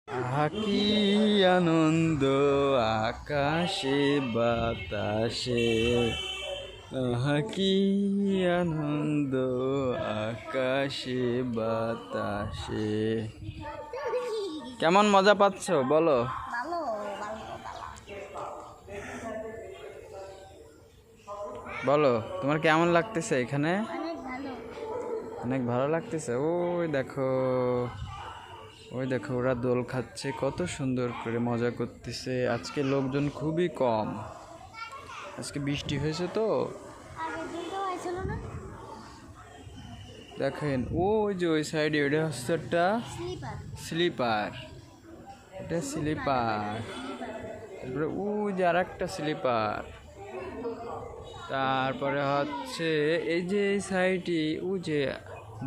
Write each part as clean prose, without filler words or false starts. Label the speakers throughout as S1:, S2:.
S1: আহা কি আনন্দ আকাশে বাতাসে, আহা কি আনন্দ আকাশে বাতাসে। কেমন মজা পাচ্ছ বলো? বলো তোমার কেমন লাগতেছে এখানে? অনেক ভালো লাগতেছে। ওই দেখো ওরা দোল খাচ্ছে, কত সুন্দর করে মজা করতেছে। আজকে লোকজন খুবই কম, আজকে বৃষ্টি হয়েছে তো। দেখেন ওই যে ওই সাইডে ওটা হচ্ছে একটা স্লিপার, এটা স্লিপার। তারপরে ওই যে আর একটা স্লিপার। তারপরে হচ্ছে এই যে এই সাইডে ওই যে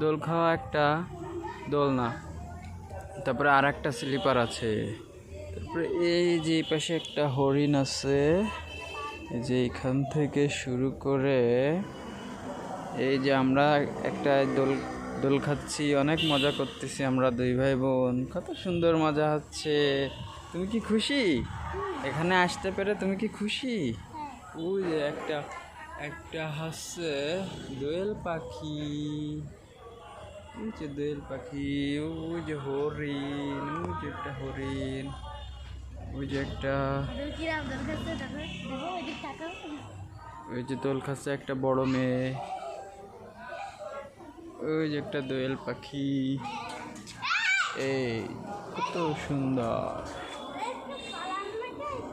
S1: দোল খাওয়া একটা দোলনা, তারপরে আর একটা স্লিপার আছে। তারপরে এই যে পাশে একটা হরিণ আছে। এই যে এখান থেকে শুরু করে এই যে আমরা একটা দোল খাচ্ছি, অনেক মজা করতেছি আমরা দুই ভাই বোন, কত সুন্দর মজা হচ্ছে। তুমি কি খুশি এখানে আসতে পেরে? তুমি কি খুশি? ওই যে একটা হচ্ছে দোয়েল পাখি, ওই যে দোয়েল পাখি, ওই যে হরিণ, ওই যে একটা হরিণ, ওই যে একটা ওই যে দোল খাচ্ছে একটা বড় মেয়ে, ওই যে একটা দোয়েল পাখি। এই কত সুন্দর।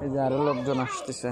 S1: এই যে আরো লোকজন আসতেছে।